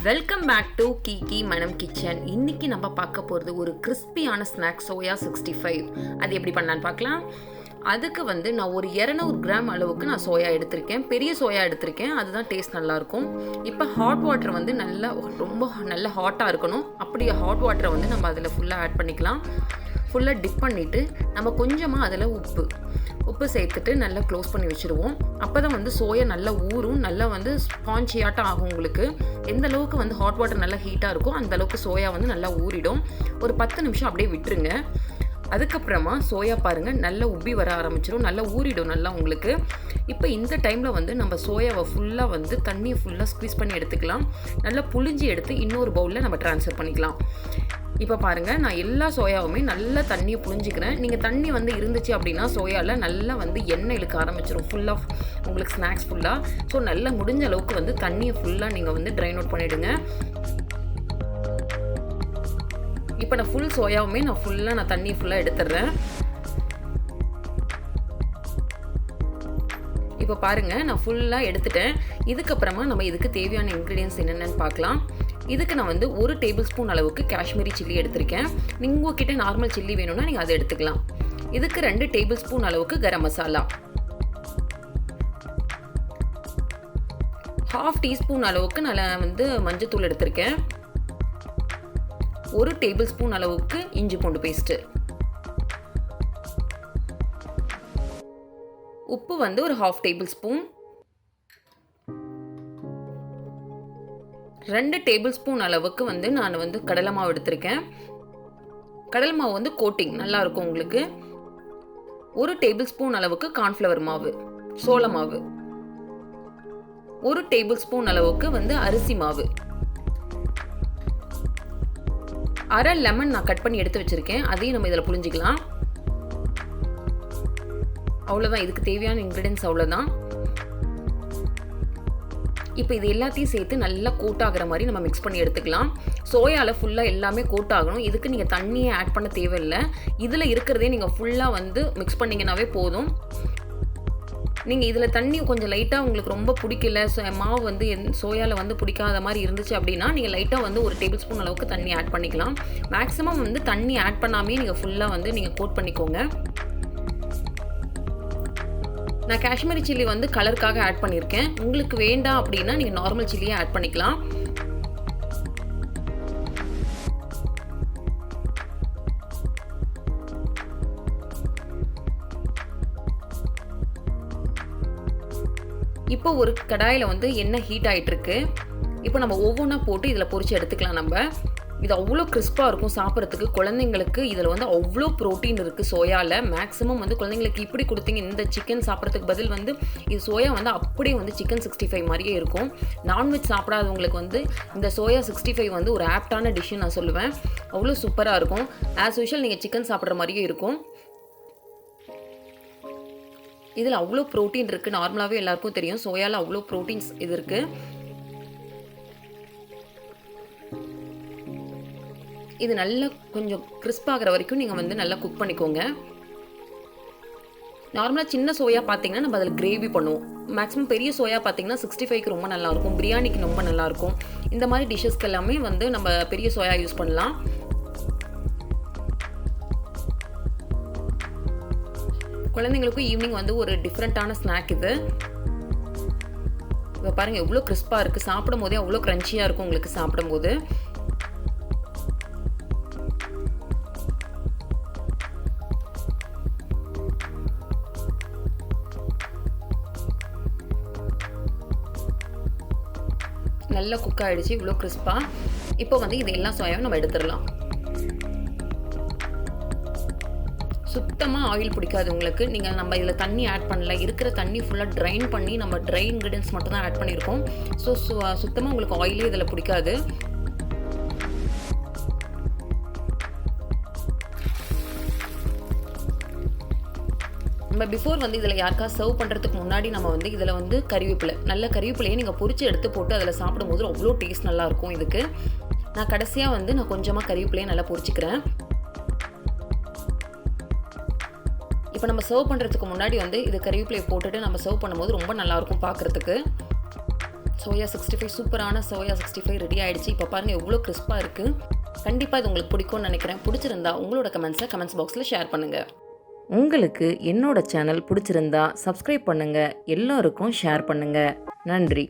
Welcome back to Kiki மனம் kitchen. இன்னைக்கு நம்ம பார்க்க போகிறது ஒரு கிறிஸ்பியான ஸ்நாக் சோயா 65. அது எப்படி பண்ணலான்னு பார்க்கலாம். அதுக்கு நான் ஒரு 200 கிராம் அளவுக்கு நான் சோயா எடுத்திருக்கேன். பெரிய சோயா எடுத்திருக்கேன், அதுதான் டேஸ்ட் நல்லாயிருக்கும். இப்போ ஹாட் வாட்டர் நல்லா ரொம்ப நல்ல ஹாட்டாக இருக்கணும். அப்படி ஹாட் வாட்டரை நம்ம அதில் ஃபுல்லாக ஆட் பண்ணிக்கலாம். ஃபுல்லாக டிப் பண்ணிவிட்டு நம்ம கொஞ்சமாக அதில் உப்பு சேர்த்துட்டு நல்லா க்ளோஸ் பண்ணி வச்சுருவோம். அப்போ தான் சோயா நல்லா ஊறும், நல்லா ஸ்பாஞ்சியாட்டம் ஆகும். உங்களுக்கு எந்த அளவுக்கு ஹாட் வாட்டர் நல்லா ஹீட்டாக இருக்கும் அந்த அளவுக்கு சோயா நல்லா ஊறிடும். ஒரு 10 நிமிஷம் அப்படியே விட்டுருங்க. அதுக்கப்புறமா சோயா பாருங்கள் நல்லா உப்பி வர ஆரம்பிச்சிடும், நல்லா ஊறிடும் நல்லா உங்களுக்கு. இப்போ இந்த டைமில் நம்ம சோயாவை ஃபுல்லாக தண்ணியை ஃபுல்லாக ஸ்க்வீஸ் பண்ணி எடுத்துக்கலாம். நல்லா புழிஞ்சி எடுத்து இன்னொரு பவுலில் நம்ம ட்ரான்ஸ்ஃபர் பண்ணிக்கலாம். இப்போ பாருங்கள், நான் எல்லா சோயாவுமே நல்லா தண்ணியை புழிஞ்சிக்கிறேன். நீங்கள் தண்ணி இருந்துச்சு அப்படின்னா சோயாவில் நல்லா எண்ணெய் இழுக்க ஆரம்பிச்சிடும் ஃபுல்லாக உங்களுக்கு ஸ்நாக்ஸ் ஃபுல்லாக. ஸோ நல்லா முடிஞ்ச அளவுக்கு தண்ணியை ஃபுல்லாக நீங்கள் ட்ரைன் அவுட் பண்ணிவிடுங்க. இப்போ நான் ஃபுல் சோயாவுமே நான் தண்ணியை ஃபுல்லாக எடுத்துடுறேன். இப்போ பாருங்கள், நான் ஃபுல்லாக எடுத்துட்டேன். இதுக்கப்புறமா நம்ம இதுக்கு தேவையான இன்க்ரீடியன்ஸ் என்னென்னு பார்க்கலாம். இதுக்கு நான் 1 டேபிள் ஸ்பூன் அளவுக்கு காஷ்மீரி சில்லி எடுத்திருக்கேன். உங்ககிட்ட நார்மல் சில்லி வேணும்னா நீங்கள் அதை எடுத்துக்கலாம். இதுக்கு 2 டேபிள் ஸ்பூன் அளவுக்கு கரம் மசாலா, 1/2 டீஸ்பூன் அளவுக்கு நான் மஞ்சத்தூள் எடுத்திருக்கேன். 1 டேபிள் ஸ்பூன் அளவுக்கு இஞ்சி பூண்டு பேஸ்ட்டு, உப்பு ஒரு 1/2 டேபிள் ஸ்பூன், 2 டேபிள் ஸ்பூன் அளவுக்கு நான் கடலை மாவு எடுத்திருக்கேன். கடலை மாவு கோட்டிங் நல்லா இருக்கும் உங்களுக்கு. 1 டேபிள் ஸ்பூன் அளவுக்கு கார்ன்ஃப்ளவர் மாவு, சோள மாவு, 1 டேபிள் ஸ்பூன் அளவுக்கு அரிசி மாவு, 1/2 லெமன் நான் கட் பண்ணி எடுத்து வச்சிருக்கேன். அதையும் நம்ம இதில் புழிஞ்சிக்கலாம். அவ்வளோதான், இதுக்கு தேவையான இன்க்ரீடியன்ஸ் அவ்வளோதான். இப்போ இது எல்லாத்தையும் சேர்த்து நல்லா கோட் ஆகிற மாதிரி நம்ம மிக்ஸ் பண்ணி எடுத்துக்கலாம். சோயாவில் ஃபுல்லாக எல்லாமே கோட் ஆகணும். இதுக்கு நீங்கள் தண்ணியை ஆட் பண்ண தேவையில்லை. இதில் இருக்கிறதே நீங்கள் ஃபுல்லாக மிக்ஸ் பண்ணிங்கனாவே போதும். நீங்கள் இதில் தண்ணி கொஞ்சம் லைட்டாக உங்களுக்கு ரொம்ப பிடிக்கல, மாவு சோயாவில் பிடிக்காத மாதிரி இருந்துச்சு அப்படின்னா நீங்கள் லைட்டாக 1 டேபிள் ஸ்பூன் அளவுக்கு தண்ணி ஆட் பண்ணிக்கலாம். மேக்ஸிமம் தண்ணி ஆட் பண்ணாமே நீங்கள் ஃபுல்லாக நீங்கள் கோட் பண்ணிக்கோங்க. நான் காஷ்மீரி சில்லி கலருக்காக ஆட் பண்ணியிருக்கேன். உங்களுக்கு வேண்டாம் அப்படின்னா நீங்கள் நார்மல் சில்லியை ஆட் பண்ணிக்கலாம். இப்போ ஒரு கடாயில் எண்ணெய் ஹீட் ஆகிட்டு இருக்கு. இப்போ நம்ம ஒவ்வொன்றா போட்டு இதில் பொரிச்சு எடுத்துக்கலாம். நம்ம இது அவ்வளோ கிறிஸ்பாக இருக்கும் சாப்பிட்றதுக்கு. குழந்தைங்களுக்கு இதில் அவ்வளோ ப்ரோட்டீன் இருக்குது சோயாவில். மேக்ஸிமம் குழந்தைங்களுக்கு இப்படி கொடுத்தீங்க, இந்த சிக்கன் சாப்பிட்றதுக்கு பதில் இது சோயா அப்படியே சிக்கன் 65 மாதிரியே இருக்கும். நான்வெஜ் சாப்பிடாதவங்களுக்கு இந்த சோயா 65 ஒரு ஆப்டான டிஷ்ஷு நான் சொல்லுவேன். அவ்வளோ சூப்பராக இருக்கும். ஆஸ் யூஷுவல் நீங்கள் சிக்கன் சாப்பிட்ற மாதிரியே இருக்கும். இதில் அவ்வளோ ப்ரோட்டீன் இருக்குது. நார்மலாகவே எல்லாருக்கும் தெரியும் சோயாவில் அவ்வளோ ப்ரோட்டீன்ஸ் இது இருக்குது. இது நல்லா கொஞ்சம் கிறிஸ்பாகிற வரைக்கும் நீங்கள் நல்லா குக் பண்ணிக்கோங்க. நார்மலாக சின்ன சோயா பார்த்தீங்கன்னா நம்ம அதில் கிரேவி பண்ணுவோம். மேக்ஸிமம் பெரிய சோயா பார்த்தீங்கன்னா 65க்கு ரொம்ப நல்லாயிருக்கும், பிரியாணிக்கு ரொம்ப நல்லாயிருக்கும். இந்த மாதிரி டிஷ்ஷஸ்க்கு எல்லாமே நம்ம பெரிய சோயா யூஸ் பண்ணலாம். குழந்தைங்களுக்கும் ஈவினிங் ஒரு டிஃப்ரெண்ட்டான ஸ்நாக் இது. இப்போ பாருங்கள் எவ்வளோ கிறிஸ்பாக இருக்குது. சாப்பிடும் போதே அவ்வளோ க்ரன்ச்சியாக இருக்கும் உங்களுக்கு சாப்பிடும்போது. நல்லா குக் ஆகிடுச்சு, இவ்வளோ கிறிஸ்பாக. இப்போ இது எல்லா சோயாவும் நம்ம எடுத்துடலாம். சுத்தமாக ஆயில் பிடிக்காது உங்களுக்கு. நம்ம இதில் தண்ணி ஆட் பண்ணல, இருக்கிற தண்ணி ஃபுல்லாக ட்ரைன் பண்ணி நம்ம ட்ரை இன்க்ரீடியன்ஸ் மட்டும் தான் ஆட் பண்ணியிருக்கோம். ஸோ சுத்தமாக உங்களுக்கு ஆயிலே இதில் பிடிக்காது. நம்ம பிஃபோர் இதில் யாருக்கா சர்வ் பண்ணுறதுக்கு முன்னாடி நம்ம இதில் கறிவேப்பிலை, நல்ல கறிவேப்பிலையை நீங்கள் பொரிச்சு எடுத்து போட்டு அதில் சாப்பிடும்போது அவ்வளோ டேஸ்ட் நல்லாயிருக்கும். இதுக்கு நான் கடைசியாக நான் கொஞ்சமாக கறிவேப்பிலையை நல்லா பொரிச்சிக்கிறேன். இப்போ நம்ம சர்வ் பண்ணுறதுக்கு முன்னாடி இது கறிவேப்பிலையை போட்டுட்டு நம்ம சர்வ் பண்ணும்போது ரொம்ப நல்லாயிருக்கும் பார்க்குறதுக்கு. சோயா 65 சூப்பரான சோயா 65 ரெடி ஆகிடுச்சு. இப்போ பாருங்கள் எவ்வளோ கிறிஸ்பாக இருக்குது. கண்டிப்பாக இது உங்களுக்கு பிடிக்கும்னு நினைக்கிறேன். பிடிச்சிருந்தா உங்களோட கமெண்ட்ஸ் பாக்ஸில் ஷேர் பண்ணுங்கள். உங்களுக்கு என்னோட சேனல் பிடிச்சிருந்தா சப்ஸ்கிரைப் பண்ணுங்கள், எல்லோருக்கும் ஷேர் பண்ணுங்கள். நன்றி.